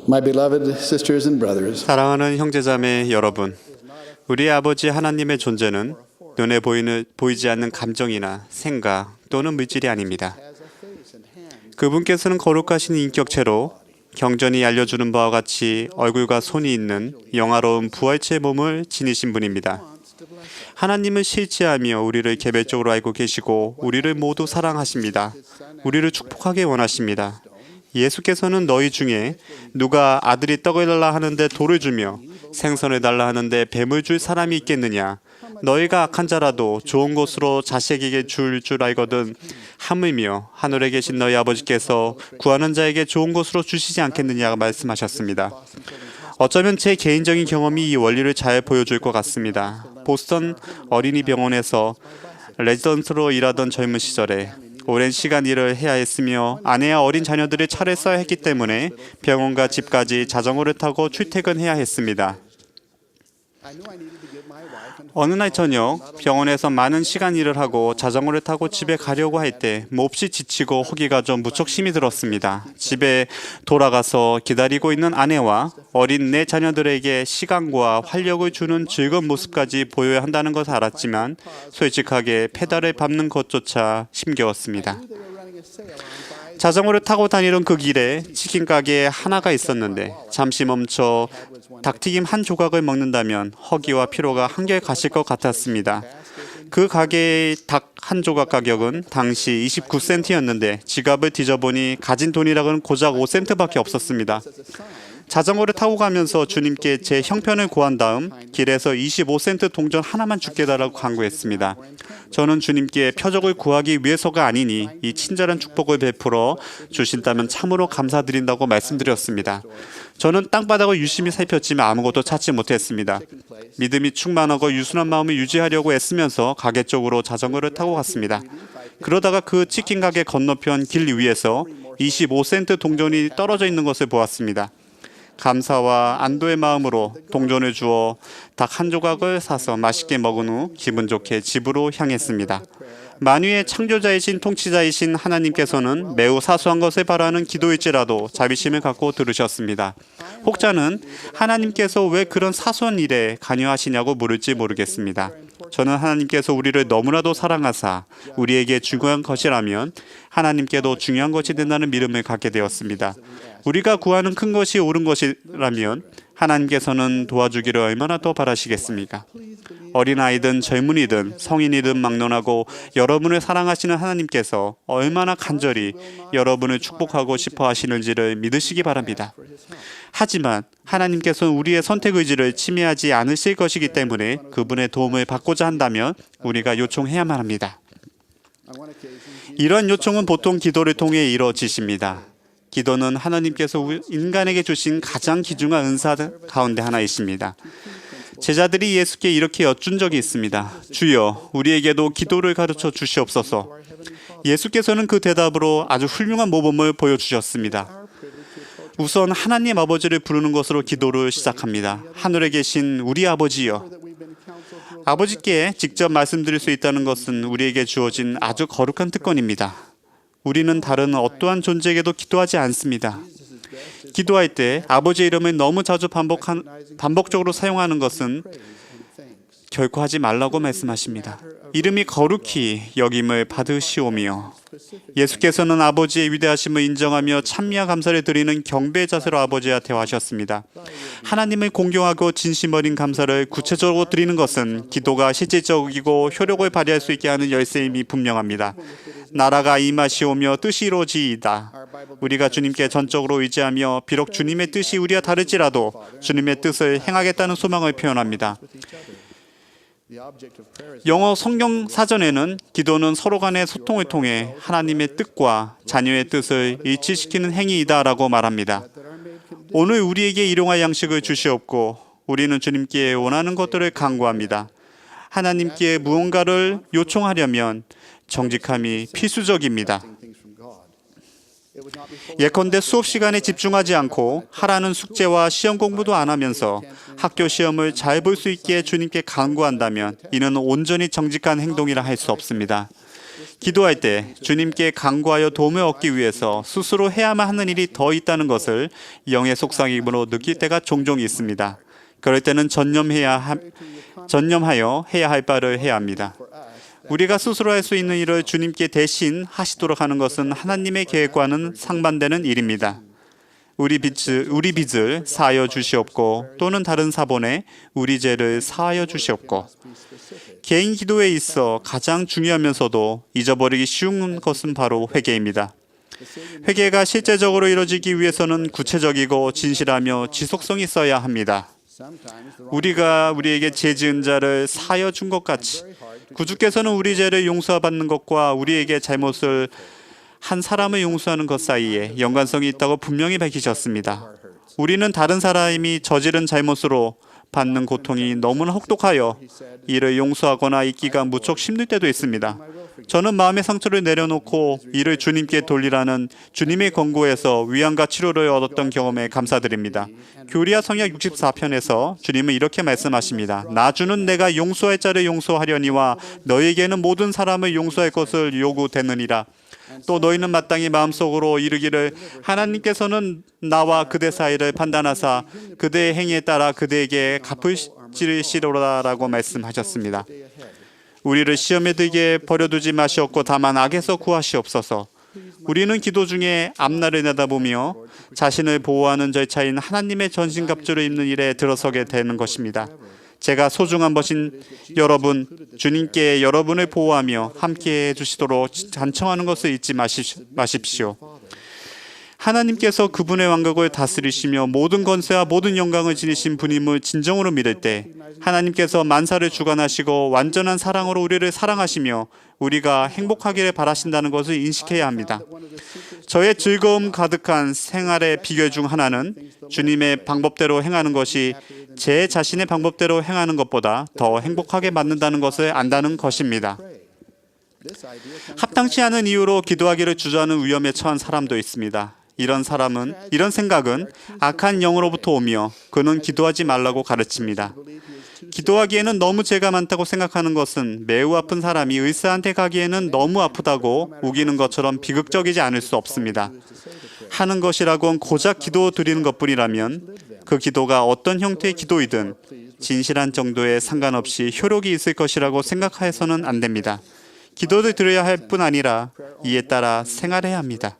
My beloved sisters and brothers, 사랑하는 형제자매 여러분, 우리 아버지 하나님의 존재는 눈에 보이지 않는 감정이나 생각 또는 물질이 아닙니다. 그분께서는 거룩하신 인격체로 경전이 알려주는 바와 같이 얼굴과 손이 있는 영화로운 부활체의 몸을 지니신 분입니다. 하나님을 실체하며 우리를 개별적으로 알고 계시고 우리를 모두 사랑하십니다. 우리를 축복하게 원하십니다. 예수께서는 너희 중에 누가 아들이 떡을 달라 하는데 돌을 주며 생선을 달라 하는데 뱀을 줄 사람이 있겠느냐? 너희가 악한 자라도 좋은 것으로 자식에게 줄 알거든 하물며 하늘에 계신 너희 아버지께서 구하는 자에게 좋은 것으로 주시지 않겠느냐고 말씀하셨습니다. 어쩌면 제 개인적인 경험이 이 원리를 잘 보여줄 것 같습니다. 보스턴 어린이 병원에서 레지던트로 일하던 젊은 시절에 오랜 시간 일을 해야 했으며 아내와 어린 자녀들을 차례 써야 했기 때문에 병원과 집까지 자전거를 타고 출퇴근해야 했습니다. 어느 날 저녁 병원에서 많은 시간 일을 하고 자전거를 타고 집에 가려고 할 때 몹시 지치고 허기가 좀 무척 힘이 들었습니다. 집에 돌아가서 기다리고 있는 아내와 어린 내 자녀들에게 시간과 활력을 주는 즐거운 모습까지 보여야 한다는 것을 알았지만 솔직하게 페달을 밟는 것조차 힘겨웠습니다. 자전거를 타고 다니던 그 길에 치킨 가게에 하나가 있었는데 잠시 멈춰 닭튀김 한 조각을 먹는다면 허기와 피로가 한결 가실 것 같았습니다. 그 가게의 닭 한 조각 가격은 당시 29센트였는데 지갑을 뒤져보니 가진 돈이라고는 고작 5센트밖에 없었습니다. 자전거를 타고 가면서 주님께 제 형편을 구한 다음 길에서 25센트 동전 하나만 주게 해달라고 간구했습니다. 저는 주님께 표적을 구하기 위해서가 아니니 이 친절한 축복을 베풀어 주신다면 참으로 감사드린다고 말씀드렸습니다. 저는 땅바닥을 유심히 살폈지만 아무것도 찾지 못했습니다. 믿음이 충만하고 유순한 마음을 유지하려고 애쓰면서 가게 쪽으로 자전거를 타고 갔습니다. 그러다가 그 치킨 가게 건너편 길 위에서 25센트 동전이 떨어져 있는 것을 보았습니다. 감사와 안도의 마음으로 동전을 주어 닭 한 조각을 사서 맛있게 먹은 후 기분 좋게 집으로 향했습니다. 만유의 창조자이신 통치자이신 하나님께서는 매우 사소한 것을 바라는 기도일지라도 자비심을 갖고 들으셨습니다. 혹자는 하나님께서 왜 그런 사소한 일에 관여하시냐고 물을지 모르겠습니다. 저는 하나님께서 우리를 너무나도 사랑하사 우리에게 중요한 것이라면 하나님께도 중요한 것이 된다는 믿음을 갖게 되었습니다. 우리가 구하는 큰 것이 옳은 것이라면 하나님께서는 도와주기를 얼마나 더 바라시겠습니까? 어린아이든 젊은이든 성인이든 막론하고 여러분을 사랑하시는 하나님께서 얼마나 간절히 여러분을 축복하고 싶어 하시는지를 믿으시기 바랍니다. 하지만 하나님께서는 우리의 선택 의지를 침해하지 않으실 것이기 때문에 그분의 도움을 받고자 한다면 우리가 요청해야만 합니다. 이런 요청은 보통 기도를 통해 이루어지십니다. 기도는 하나님께서 인간에게 주신 가장 귀중한 은사 가운데 하나이십니다. 제자들이 예수께 이렇게 여쭌 적이 있습니다. 주여, 우리에게도 기도를 가르쳐 주시옵소서. 예수께서는 그 대답으로 아주 훌륭한 모범을 보여주셨습니다. 우선 하나님 아버지를 부르는 것으로 기도를 시작합니다. 하늘에 계신 우리 아버지여. 아버지께 직접 말씀드릴 수 있다는 것은 우리에게 주어진 아주 거룩한 특권입니다. 우리는 다른 어떠한 존재에게도 기도하지 않습니다. 기도할 때 아버지의 이름을 너무 자주 반복적으로 사용하는 것은 결코 하지 말라고 말씀하십니다. 이름이 거룩히 여김을 받으시오며 예수께서는 아버지의 위대하심을 인정하며 찬미와 감사를 드리는 경배의 자세로 아버지와 대화하셨습니다. 하나님을 공경하고 진심 어린 감사를 구체적으로 드리는 것은 기도가 실질적이고 효력을 발휘할 수 있게 하는 열쇠임이 분명합니다. 나라가 임하시오며 뜻이 이루어지이다. 우리가 주님께 전적으로 의지하며 비록 주님의 뜻이 우리와 다를지라도 주님의 뜻을 행하겠다는 소망을 표현합니다. 영어 성경 사전에는 기도는 서로 간의 소통을 통해 하나님의 뜻과 자녀의 뜻을 일치시키는 행위이다라고 말합니다. 오늘 우리에게 일용할 양식을 주시옵고 우리는 주님께 원하는 것들을 간구합니다. 하나님께 무언가를 요청하려면 정직함이 필수적입니다. 예컨대 수업 시간에 집중하지 않고 하라는 숙제와 시험 공부도 안 하면서 학교 시험을 잘 볼 수 있게 주님께 간구한다면 이는 온전히 정직한 행동이라 할 수 없습니다. 기도할 때 주님께 간구하여 도움을 얻기 위해서 스스로 해야만 하는 일이 더 있다는 것을 영의 속삭임으로 느낄 때가 종종 있습니다. 그럴 때는 전념하여 해야 할 바를 해야 합니다. 우리가 스스로 할 수 있는 일을 주님께 대신 하시도록 하는 것은 하나님의 계획과는 상반되는 일입니다. 우리 빚을 사하여 주시옵고 또는 다른 사본에 우리 죄를 사하여 주시옵고. 개인 기도에 있어 가장 중요하면서도 잊어버리기 쉬운 것은 바로 회개입니다. 회개가 실제적으로 이루어지기 위해서는 구체적이고 진실하며 지속성이 있어야 합니다. 우리가 우리에게 죄 지은 자를 사하여 준 것 같이 구주께서는 우리 죄를 용서받는 것과 우리에게 잘못을 한 사람을 용서하는 것 사이에 연관성이 있다고 분명히 밝히셨습니다. 우리는 다른 사람이 저지른 잘못으로 받는 고통이 너무나 혹독하여 이를 용서하거나 잊기가 무척 힘들 때도 있습니다. 저는 마음의 상처를 내려놓고 이를 주님께 돌리라는 주님의 권고에서 위안과 치료를 얻었던 경험에 감사드립니다. 교리야 성역 64편에서 주님은 이렇게 말씀하십니다. 나주는 내가 용서할 자를 용서하려니와 너에게는 모든 사람을 용서할 것을 요구되느니라. 또 너희는 마땅히 마음속으로 이르기를 하나님께서는 나와 그대 사이를 판단하사 그대의 행위에 따라 그대에게 갚으시리로라라고 말씀하셨습니다. 우리를 시험에 들게 버려두지 마시옵고 다만 악에서 구하시옵소서. 우리는 기도 중에 앞날을 내다보며 자신을 보호하는 절차인 하나님의 전신갑주를 입는 일에 들어서게 되는 것입니다. 제가 소중한 것인 여러분, 주님께 여러분을 보호하며 함께해 주시도록 간청하는 것을 잊지 마십시오. 하나님께서 그분의 왕국을 다스리시며 모든 권세와 모든 영광을 지니신 분임을 진정으로 믿을 때 하나님께서 만사를 주관하시고 완전한 사랑으로 우리를 사랑하시며 우리가 행복하기를 바라신다는 것을 인식해야 합니다. 저의 즐거움 가득한 생활의 비결 중 하나는 주님의 방법대로 행하는 것이 제 자신의 방법대로 행하는 것보다 더 행복하게 만든다는 것을 안다는 것입니다. 합당치 않은 이유로 기도하기를 주저하는 위험에 처한 사람도 있습니다. 이런 생각은 악한 영으로부터 오며 그는 기도하지 말라고 가르칩니다. 기도하기에는 너무 죄가 많다고 생각하는 것은 매우 아픈 사람이 의사한테 가기에는 너무 아프다고 우기는 것처럼 비극적이지 않을 수 없습니다. 하는 것이라곤 고작 기도 드리는 것뿐이라면 그 기도가 어떤 형태의 기도이든 진실한 정도에 상관없이 효력이 있을 것이라고 생각해서는 안 됩니다. 기도를 드려야 할 뿐 아니라 이에 따라 생활해야 합니다.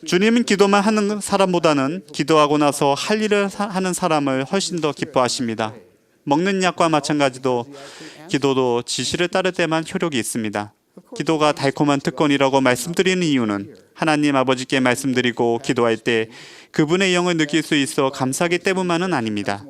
주님은 기도만 하는 사람보다는 기도하고 나서 할 일을 하는 사람을 훨씬 더 기뻐하십니다. 먹는 약과 마찬가지도 기도도 지시를 따를 때만 효력이 있습니다. 기도가 달콤한 특권이라고 말씀드리는 이유는 하나님 아버지께 말씀드리고 기도할 때 그분의 영을 느낄 수 있어 감사하기 때문만은 아닙니다.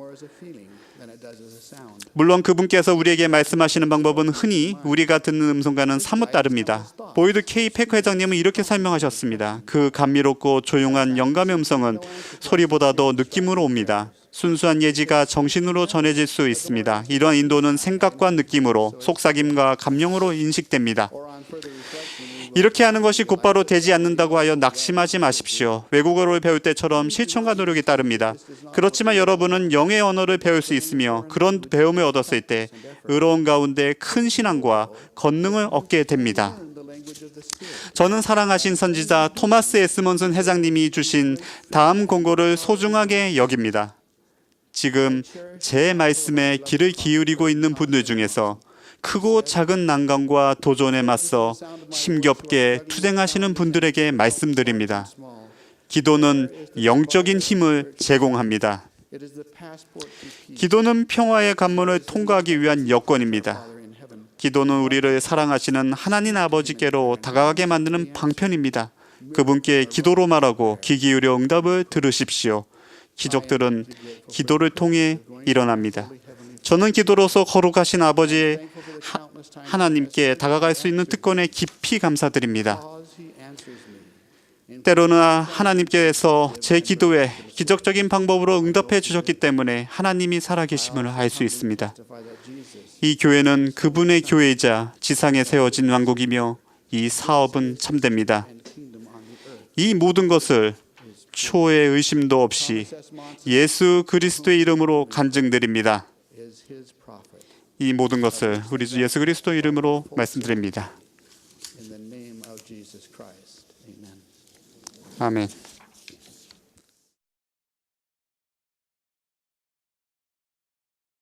물론 그분께서 우리에게 말씀하시는 방법은 흔히 우리가 듣는 음성과는 사뭇 다릅니다. 보이드 K 패커 회장님은 이렇게 설명하셨습니다. 그 감미롭고 조용한 영감의 음성은 소리보다도 느낌으로 옵니다. 순수한 예지가 정신으로 전해질 수 있습니다. 이러한 인도는 생각과 느낌으로, 속삭임과 감명으로 인식됩니다. 이렇게 하는 것이 곧바로 되지 않는다고 하여 낙심하지 마십시오. 외국어를 배울 때처럼 실천과 노력이 따릅니다. 그렇지만 여러분은 영의 언어를 배울 수 있으며 그런 배움을 얻었을 때 의로운 가운데 큰 신앙과 권능을 얻게 됩니다. 저는 사랑하신 선지자 토마스 에스몬슨 회장님이 주신 다음 권고를 소중하게 여깁니다. 지금 제 말씀에 귀를 기울이고 있는 분들 중에서 크고 작은 난관과 도전에 맞서 힘겹게 투쟁하시는 분들에게 말씀드립니다. 기도는 영적인 힘을 제공합니다. 기도는 평화의 관문을 통과하기 위한 여건입니다. 기도는 우리를 사랑하시는 하나님 아버지께로 다가가게 만드는 방편입니다. 그분께 기도로 말하고 귀 기울여 응답을 들으십시오. 기적들은 기도를 통해 일어납니다. 저는 기도로서 거룩하신 아버지 하나님께 다가갈 수 있는 특권에 깊이 감사드립니다. 때로는 하나님께서 제 기도에 기적적인 방법으로 응답해 주셨기 때문에 하나님이 살아계심을 알 수 있습니다. 이 교회는 그분의 교회이자 지상에 세워진 왕국이며 이 사업은 참됩니다. 이 모든 것을 초의 의심도 없이 예수 그리스도의 이름으로 간증드립니다. 이 모든 것을 우리 주 예수 그리스도 이름으로 말씀드립니다. In the name of Jesus Christ. Amen. 아멘.